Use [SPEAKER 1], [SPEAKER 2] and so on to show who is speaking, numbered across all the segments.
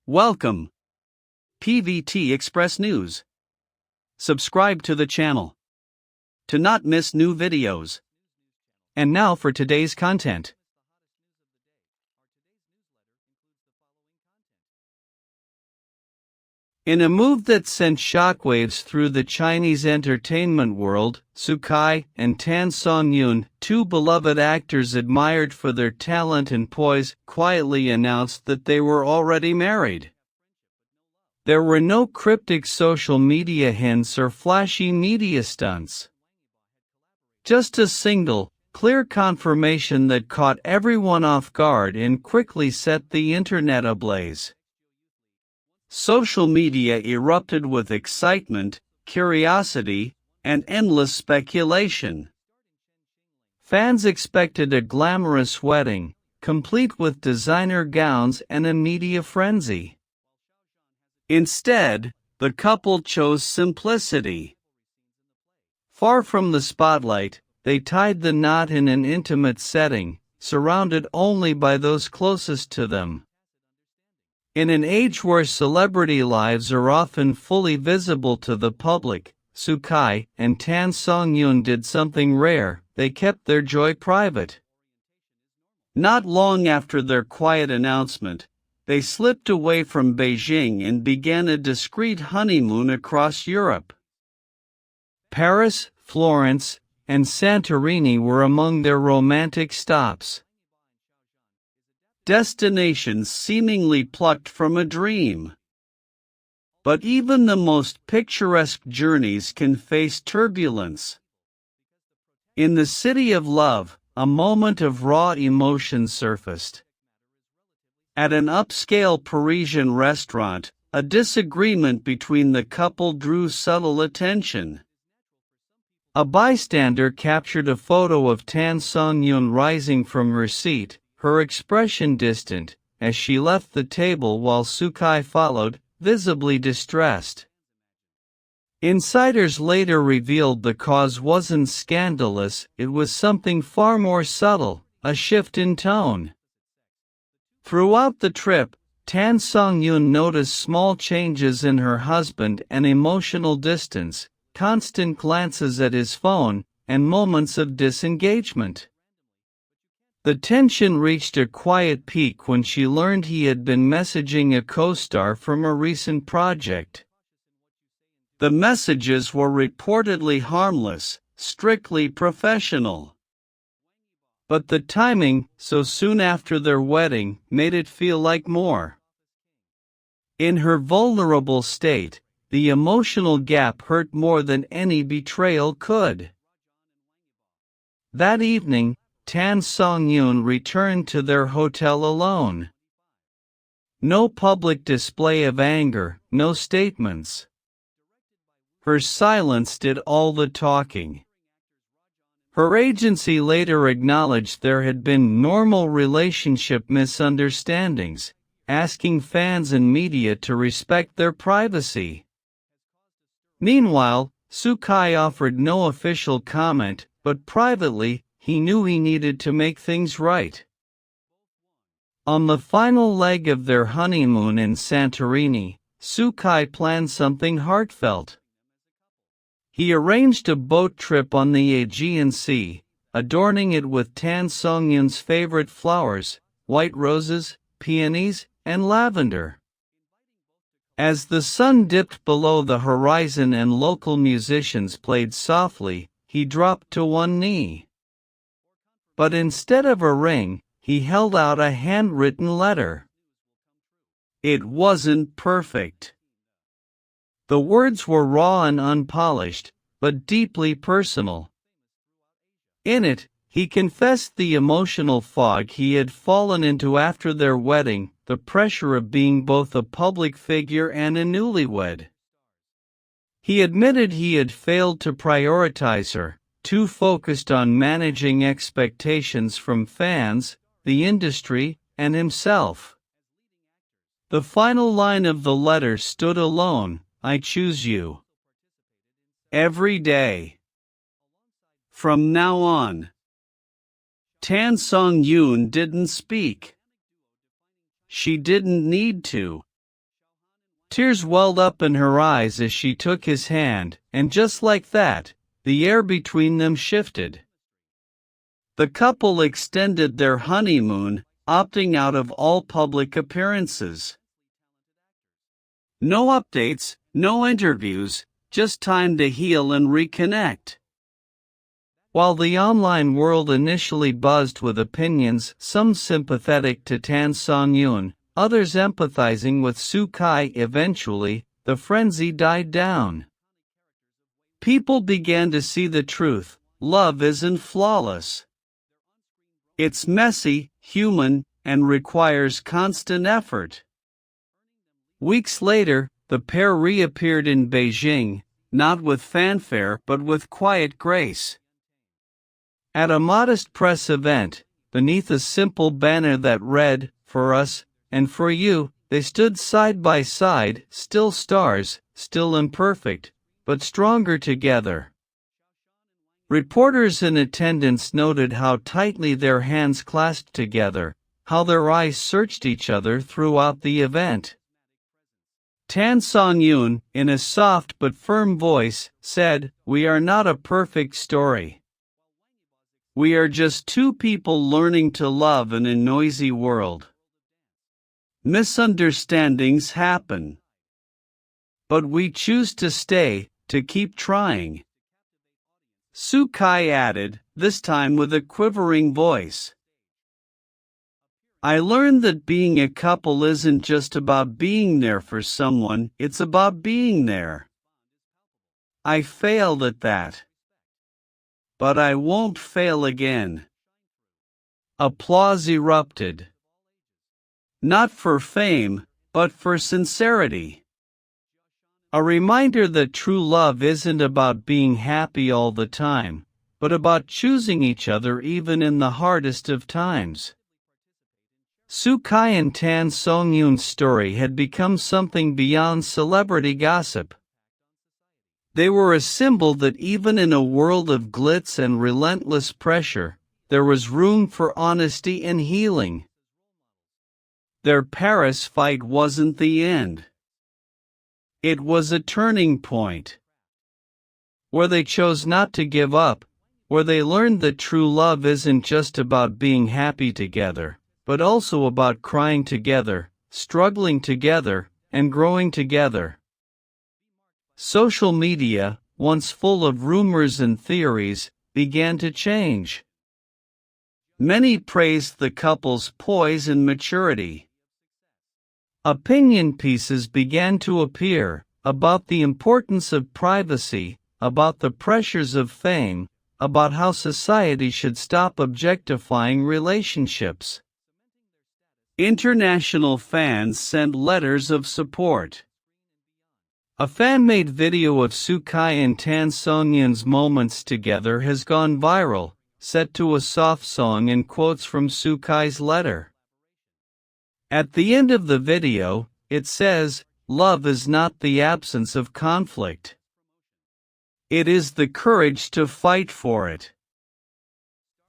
[SPEAKER 1] Welcome, PVT Express News. Subscribe to the channel to not miss new videos. And now for today's content. In a move that sent shockwaves through the Chinese entertainment world, Sukai and Tansongyun, two beloved actors admired for their talent and poise, quietly announced that they were already married. There were no cryptic social media hints or flashy media stunts. Just a single, clear confirmation that caught everyone off guard and quickly set the internet ablaze. Social media erupted with excitement, curiosity, and endless speculation. Fans expected a glamorous wedding, complete with designer gowns and a media frenzy. Instead, the couple chose simplicity. Far from the spotlight, they tied the knot in an intimate setting, surrounded only by those closest to them. In an age where celebrity lives are often fully visible to the public, Sukai and Tansongyun did something rare: they kept their joy private. Not long after their quiet announcement, they slipped away from Beijing and began a discreet honeymoon across Europe. Paris, Florence, and Santorini were among their romantic stops. Destinations seemingly plucked from a dream. But even the most picturesque journeys can face turbulence. In the city of love, a moment of raw emotion surfaced. At an upscale Parisian restaurant, a disagreement between the couple drew subtle attention. A bystander captured a photo of Tansongyun rising from her seat, her expression distant, as she left the table while Sukai followed, visibly distressed. Insiders later revealed the cause wasn't scandalous, it was something far more subtle, a shift in tone. Throughout the trip, Tansongyun noticed small changes in her husband: an emotional distance, constant glances at his phone, and moments of disengagement. The tension reached a quiet peak when she learned he had been messaging a co-star from a recent project. The messages were reportedly harmless, strictly professional. But the timing, so soon after their wedding, made it feel like more. In her vulnerable state, the emotional gap hurt more than any betrayal could. That evening, Tansongyun returned to their hotel alone. No public display of anger, no statements. Her silence did all the talking. Her agency later acknowledged there had been normal relationship misunderstandings, asking fans and media to respect their privacy. Meanwhile, Sukai offered no official comment, but privately, he knew he needed to make things right. On the final leg of their honeymoon in Santorini, Sukai planned something heartfelt. He arranged a boat trip on the Aegean Sea, adorning it with Tansongyun's favorite flowers: white roses, peonies, and lavender. As the sun dipped below the horizon and local musicians played softly, he dropped to one knee. But instead of a ring, he held out a handwritten letter. It wasn't perfect. The words were raw and unpolished, but deeply personal. In it, he confessed the emotional fog he had fallen into after their wedding, the pressure of being both a public figure and a newlywed. He admitted he had failed to prioritize her, too focused on managing expectations from fans, the industry, and himself. The final line of the letter stood alone: "I choose you. Every day. From now on." Tansongyun didn't speak. She didn't need to. Tears welled up in her eyes as she took his hand, and just like that, the air between them shifted. The couple extended their honeymoon, opting out of all public appearances. No updates, no interviews, just time to heal and reconnect. While the online world initially buzzed with opinions, some sympathetic to Songyun, others empathizing with Soo-kai, eventually, the frenzy died down. People began to see the truth: love isn't flawless. It's messy, human, and requires constant effort. Weeks later, the pair reappeared in Beijing, not with fanfare but with quiet grace. At a modest press event, beneath a simple banner that read, "For us, and for you," they stood side by side, still stars, still imperfect, but stronger together. Reporters in attendance noted how tightly their hands clasped together, how their eyes searched each other throughout the event. Songyun, in a soft but firm voice, said, "We are not a perfect story. We are just two people learning to love in a noisy world. Misunderstandings happen. But we choose to stay, to keep trying." Soo-kai added, this time with a quivering voice, "I learned that being a couple isn't just about being there for someone, it's about being there. I failed at that. But I won't fail again." Applause erupted. Not for fame, but for sincerity. A reminder that true love isn't about being happy all the time, but about choosing each other even in the hardest of times. Soo-kai and Songyun's story had become something beyond celebrity gossip. They were a symbol that even in a world of glitz and relentless pressure, there was room for honesty and healing. Their Paris fight wasn't the end. It was a turning point. Where they chose not to give up, where they learned that true love isn't just about being happy together, but also about crying together, struggling together, and growing together. Social media, once full of rumors and theories, began to change. Many praised the couple's poise and maturity. Opinion pieces began to appear about the importance of privacy, about the pressures of fame, about how society should stop objectifying relationships. International fans sent letters of support. A fan-made video of Soo-kai and Songyun's moments together has gone viral, set to a soft song and quotes from Soo-kai's letter. At the end of the video, it says, "Love is not the absence of conflict. It is the courage to fight for it."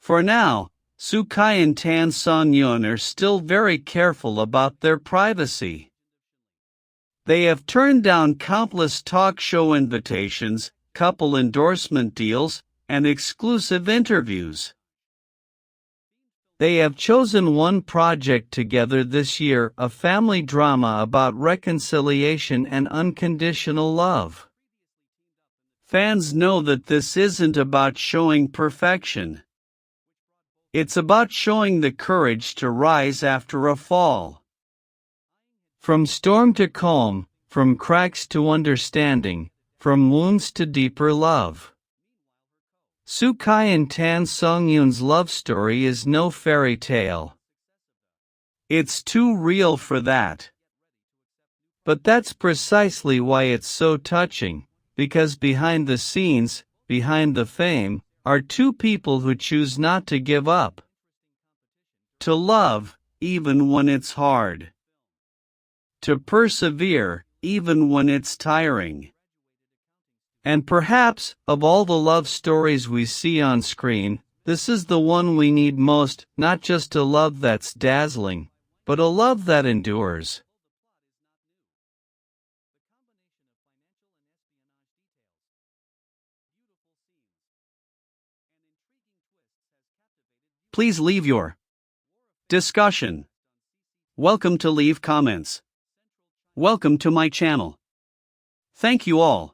[SPEAKER 1] For now, Soo-kai and Songyun are still very careful about their privacy. They have turned down countless talk show invitations, couple endorsement deals, and exclusive interviews. They have chosen one project together this year, a family drama about reconciliation and unconditional love. Fans know that this isn't about showing perfection. It's about showing the courage to rise after a fall. From storm to calm, from cracks to understanding, from wounds to deeper love. Soo-kai and Songyun's love story is no fairy tale. It's too real for that. But that's precisely why it's so touching, because behind the scenes, behind the fame, are two people who choose not to give up. To love, even when it's hard. To persevere, even when it's tiring. And perhaps, of all the love stories we see on screen, this is the one we need most, not just a love that's dazzling, but a love that endures.
[SPEAKER 2] Please leave your discussion. Welcome to leave comments. Welcome to my channel. Thank you all.